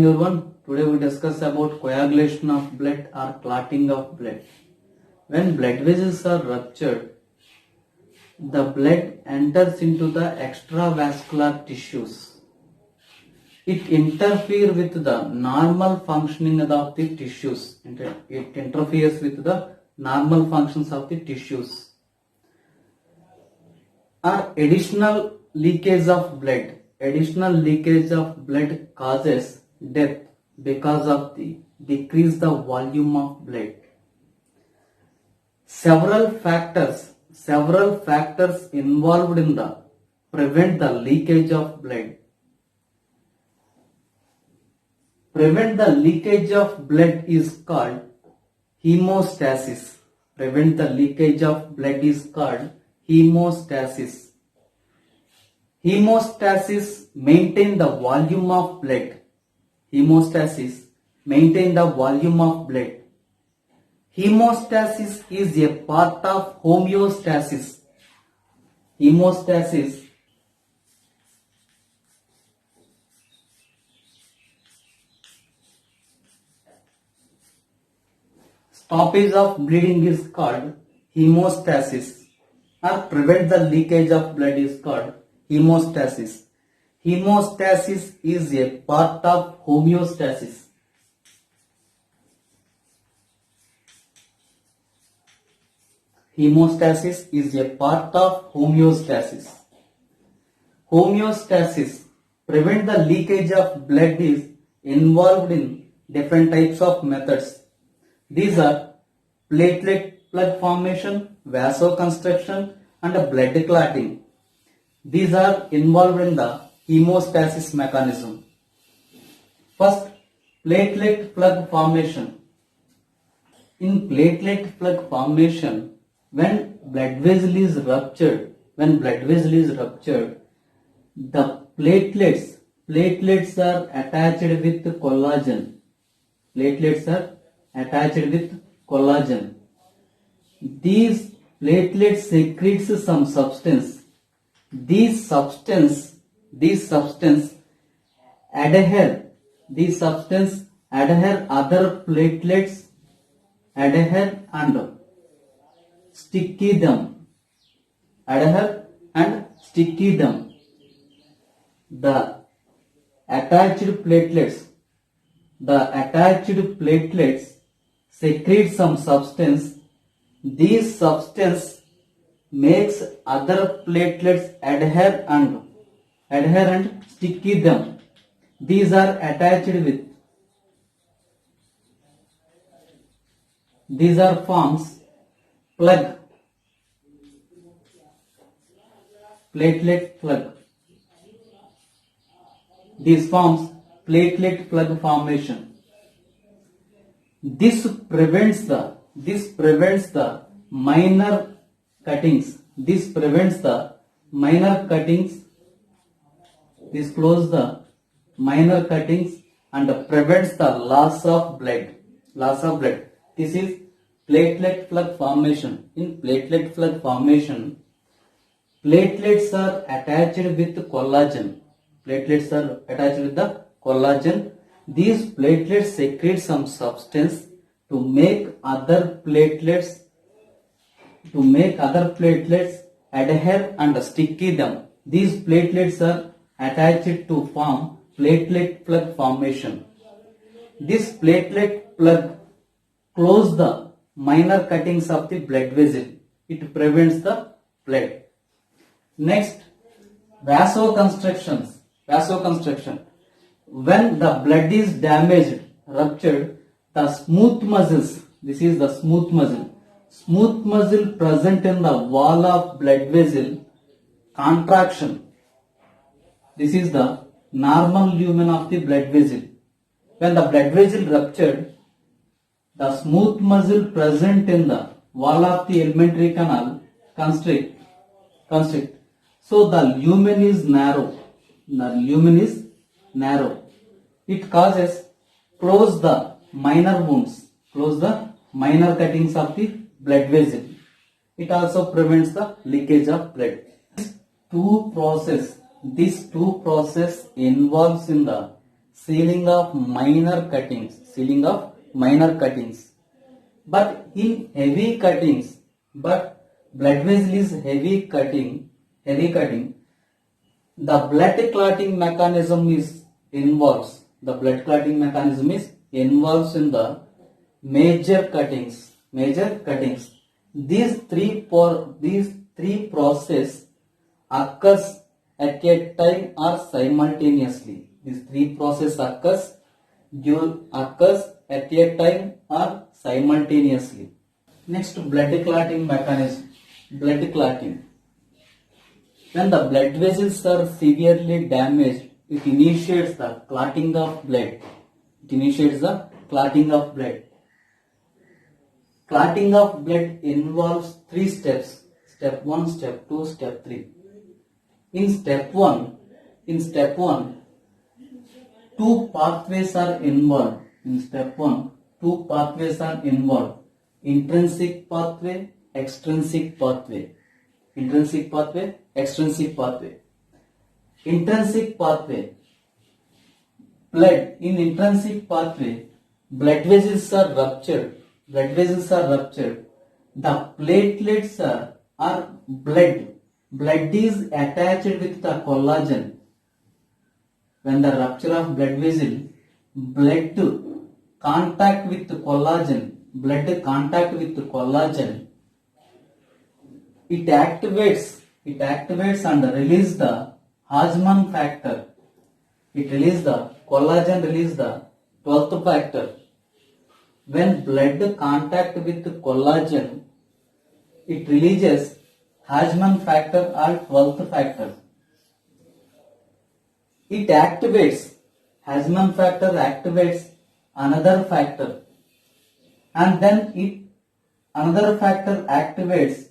morning everyone. Today we discuss about coagulation of blood or clotting of blood. When blood vessels are ruptured, the blood enters into the extravascular tissues. It interferes with the normal functioning of the tissues. It interferes with the normal functions of the tissues. Or additional leakage of blood. Additional leakage of blood causes death because of the decrease the volume of blood. Several factors involved in the prevent the leakage of blood. Prevent the leakage of blood is called hemostasis. Prevent the leakage of blood is called hemostasis. Hemostasis maintain the volume of blood. Hemostasis maintain the volume of blood. Hemostasis is a part of homeostasis. Hemostasis stoppage of bleeding is called hemostasis, or prevent the leakage of blood is called hemostasis. Hemostasis is a part of homeostasis. Hemostasis is a part of homeostasis. Homeostasis prevent the leakage of blood is involved in different types of methods. These are platelet plug formation, vasoconstriction, and blood clotting. These are involved in the hemostasis mechanism. First, platelet plug formation. In platelet plug formation, when blood vessel is ruptured, the platelets are attached with collagen. Platelets are attached with collagen. These platelets secretes some substance. These substance adhere other platelets, adhere and sticky them. The attached platelets secrete some substance. This substance makes other platelets adhere and sticky them. These are attached with. These are forms plug. Platelet plug. These forms platelet plug formation. This prevents the minor cuttings. This prevents the minor cuttings. This closes the minor cuttings and prevents the loss of blood. This is platelet plug formation. In platelet plug formation, platelets are attached with collagen. These platelets secrete some substance to make other platelets adhere and sticky them. These platelets are attached to form platelet plug formation. This platelet plug close the minor cuttings of the blood vessel. It prevents the blood. Next, vasoconstriction. When the blood is damaged, ruptured, the smooth muscles, this is the smooth muscle present in the wall of blood vessel, contraction. This is the normal lumen of the blood vessel. When the blood vessel ruptured, the smooth muscle present in the wall of the alimentary canal constrict. So the lumen is narrow. It causes close the minor wounds, close the minor cuttings of the blood vessel. It also prevents the leakage of blood. These two process involves in the sealing of minor cuttings, sealing of minor cuttings. But in heavy cuttings, but blood vessel is heavy cutting, the blood clotting mechanism is involves, the blood clotting mechanism is involves in the major cuttings. These three process occurs at a time or simultaneously. These three process occurs at a time or simultaneously. Next, blood clotting mechanism. Blood clotting. When the blood vessels are severely damaged, it initiates the clotting of blood. Clotting of blood involves 3 steps. Step 1, step 2, step 3. In step 1, 2 pathways are involved. Intrinsic pathway, extrinsic pathway. Intrinsic pathway. In intrinsic pathway, blood vessels are ruptured. The platelets are blood. Blood is attached with the collagen. When the rupture of blood vessel, blood contact with collagen, it activates and release the Hodgman factor. Collagen release the 12th factor. When blood contact with collagen, it releases Hodgman factor or 12th factor. Hodgman factor activates another factor, and then another factor activates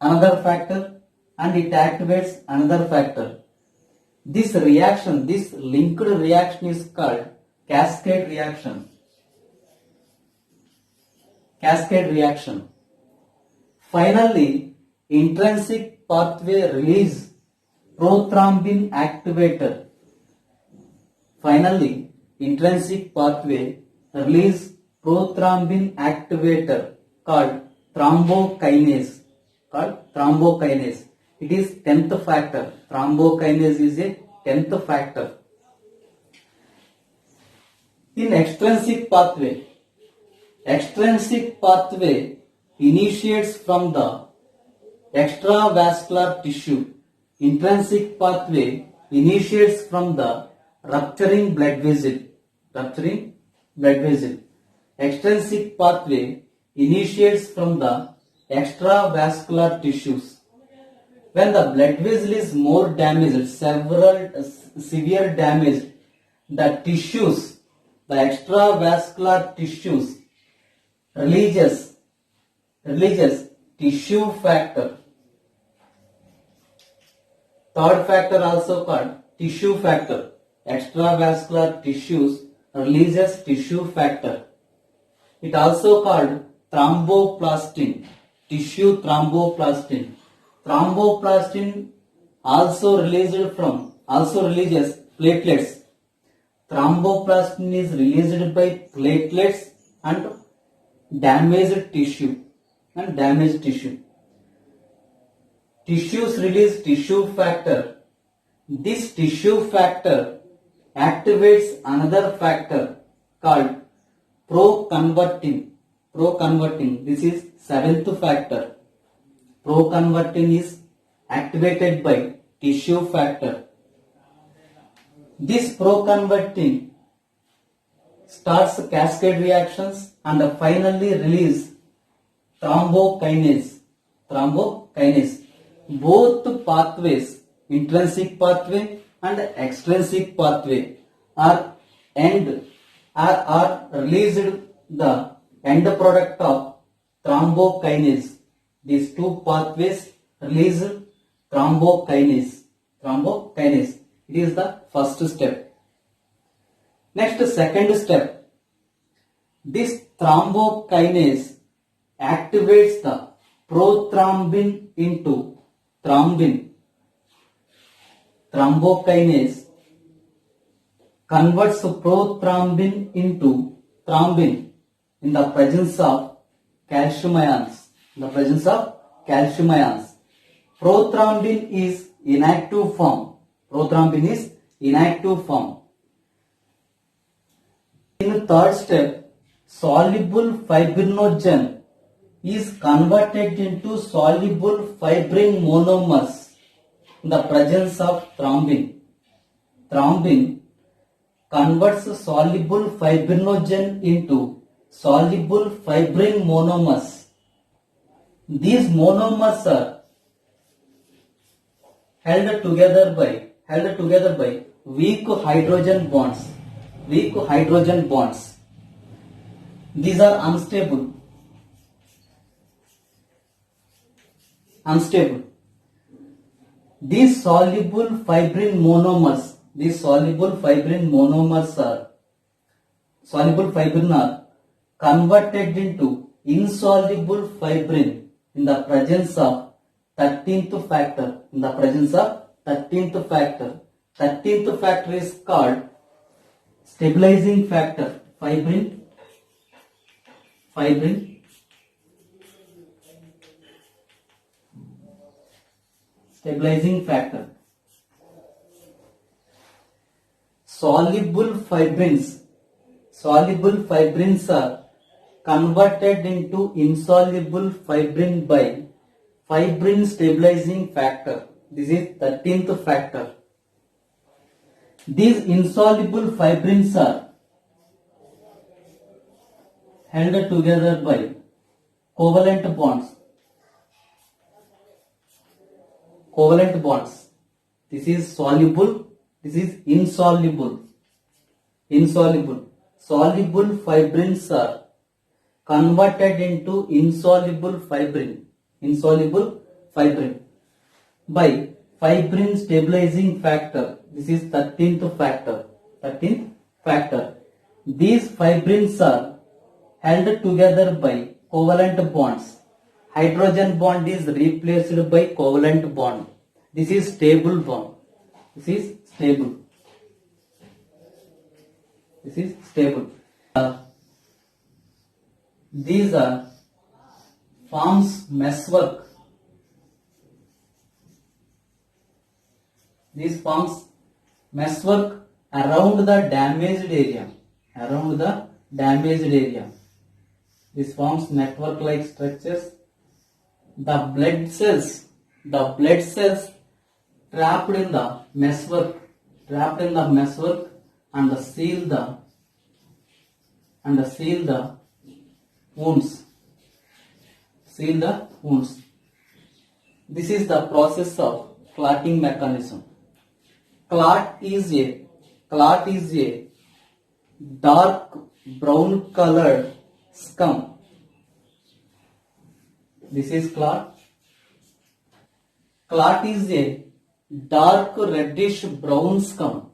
another factor, and it activates another factor. This linked reaction is called cascade reaction. Finally, intrinsic pathway release prothrombin activator. Called thrombokinase. It is 10th factor. Thrombokinase is a 10th factor. In extrinsic pathway initiates from the extravascular tissue. Intrinsic pathway initiates from the rupturing blood vessel. Extrinsic pathway initiates from the extravascular tissues. When the blood vessel is more damaged, severe damage, the extravascular tissues releases tissue factor. Third factor also called tissue factor. Extravascular tissues releases tissue factor. It also called thromboplastin. Tissue thromboplastin. Thromboplastin also releases platelets. Thromboplastin is released by platelets and damaged tissue. Tissues release tissue factor. This tissue factor activates another factor called proconvertin. This is 7th factor. Proconvertin is activated by tissue factor. This proconvertin starts cascade reactions and finally release thrombokinase. Both pathways, intrinsic pathway and extrinsic pathway, are released the end product of thrombokinase. These two pathways release thrombokinase. It is the first step. Next, second step. This thrombokinase activates the prothrombin into thrombin. Thrombokinase converts prothrombin into thrombin in the presence of calcium ions. In the presence of calcium ions. Prothrombin is inactive form. Prothrombin is inactive form. In the third step, soluble fibrinogen is converted into soluble fibrin monomers in the presence of thrombin. Thrombin converts soluble fibrinogen into soluble fibrin monomers. These monomers are held together by weak hydrogen bonds. Weak hydrogen bonds. These are unstable. These soluble fibrin monomers are converted into insoluble fibrin in the presence of 13th factor. 13th factor is called stabilizing factor. Fibrin stabilizing factor. Soluble fibrins are converted into insoluble fibrin by fibrin stabilizing factor. This is 13th factor. These insoluble fibrins are held together by covalent bonds. This is soluble, this is insoluble. Soluble fibrins are converted into insoluble fibrin by fibrin stabilizing factor. This is 13th factor. These fibrins are held together by covalent bonds. Hydrogen bond is replaced by covalent bond. This is stable bond. These are forms meshwork. These forms meshwork around the damaged area. This forms network-like structures. The blood cells trapped in the meshwork and seal the wounds. This is the process of clotting mechanism. Clot is a dark brown colored scum. This is clot. Clot is a dark reddish brown scum.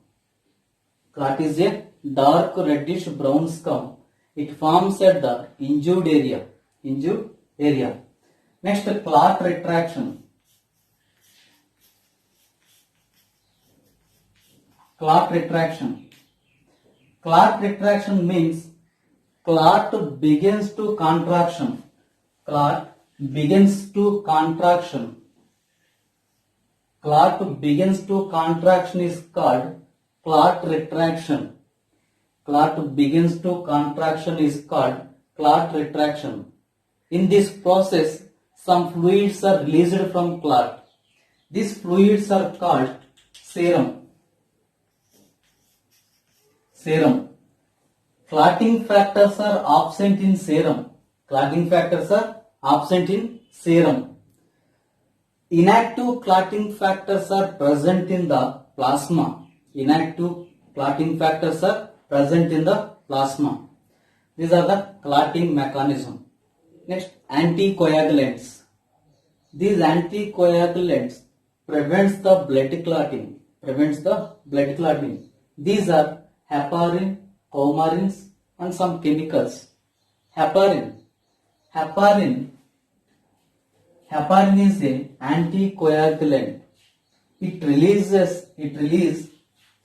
It forms at the injured area. Next, clot retraction. Clot retraction means clot begins to contraction. Clot begins to contraction is called clot retraction. In this process, some fluids are released from clot. These fluids are called serum. Clotting factors are absent in serum. Inactive clotting factors are present in the plasma. These are the clotting mechanism. Next, anticoagulants. These anticoagulants prevents the blood clotting. These are heparin, coumarins, and some chemicals. Heparin is an anticoagulant. It releases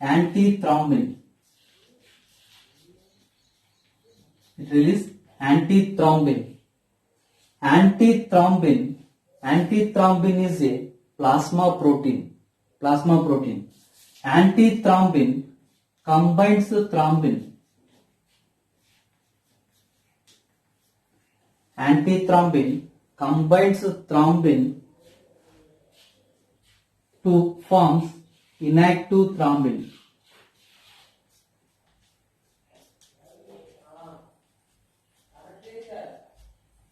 antithrombin. It releases antithrombin. Antithrombin is a plasma protein. Antithrombin combines thrombin. Antithrombin combines thrombin to form inactive thrombin.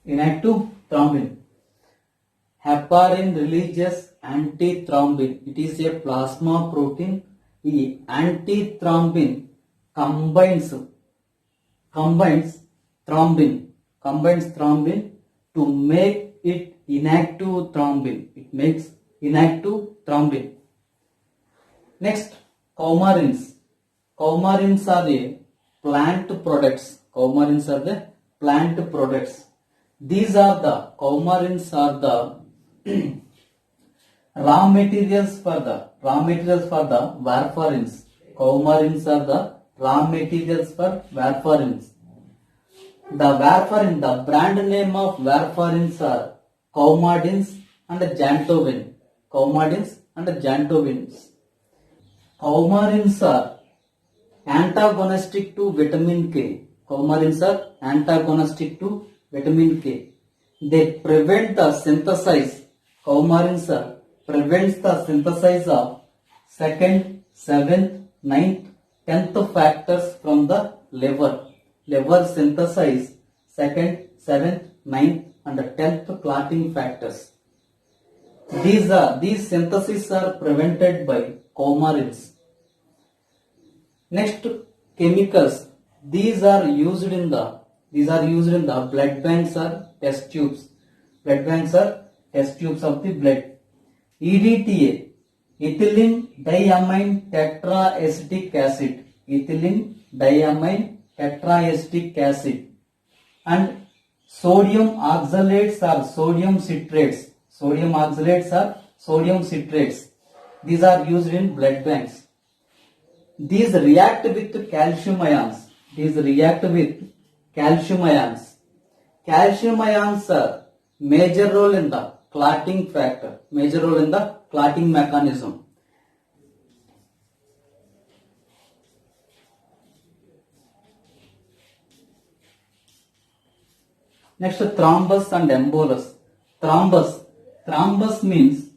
Inactive thrombin. Heparin releases antithrombin. It is a plasma protein. The antithrombin combines thrombin to make it inactive thrombin. It makes inactive thrombin. Next, coumarins. Coumarins are the plant products. These are the coumarins are the raw materials for the warfarins. Coumarins are the raw materials for warfarins. The brand name of warfarins are coumadins and jantovin. Coumarins are antagonistic to vitamin K. They prevent the synthesis. Coumarins prevents the synthesis of 2nd, 7th, 9th, 10th factors from the liver. Liver synthesize 2nd, 7th, 9th and 10th clotting factors. These syntheses are prevented by coumarins. Next, chemicals. These are used in the blood banks or test tubes. Blood banks are test tubes of the blood. EDTA, ethylene diamine tetraacetic acid. And sodium oxalates or sodium citrates. These are used in blood banks. These react with calcium ions. Calcium ions are major role in the clotting mechanism. Next, thrombus and embolus. Thrombus means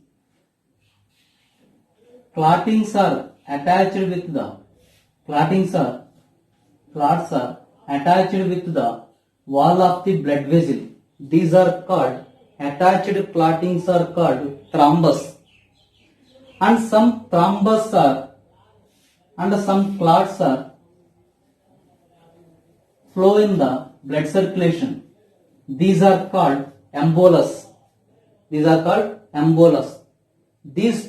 clots are attached with the wall of the blood vessel. These are called attached clottings are called thrombus. And some thrombus are and some clots are flow in the blood circulation. These are called embolus. These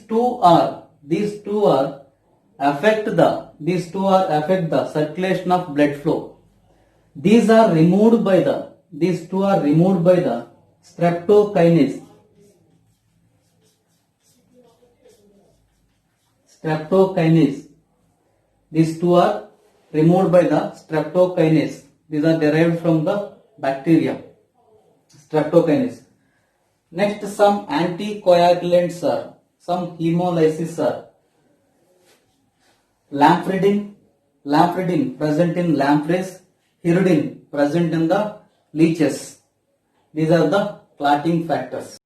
two affect the circulation of blood flow. These two are removed by the streptokinase. These two are removed by the streptokinase. These are derived from the bacteria. Streptokinase. Next, some anticoagulants are, some hemolysis are lamprey present in lampreys, hirudin present in the leeches. These are the clotting factors.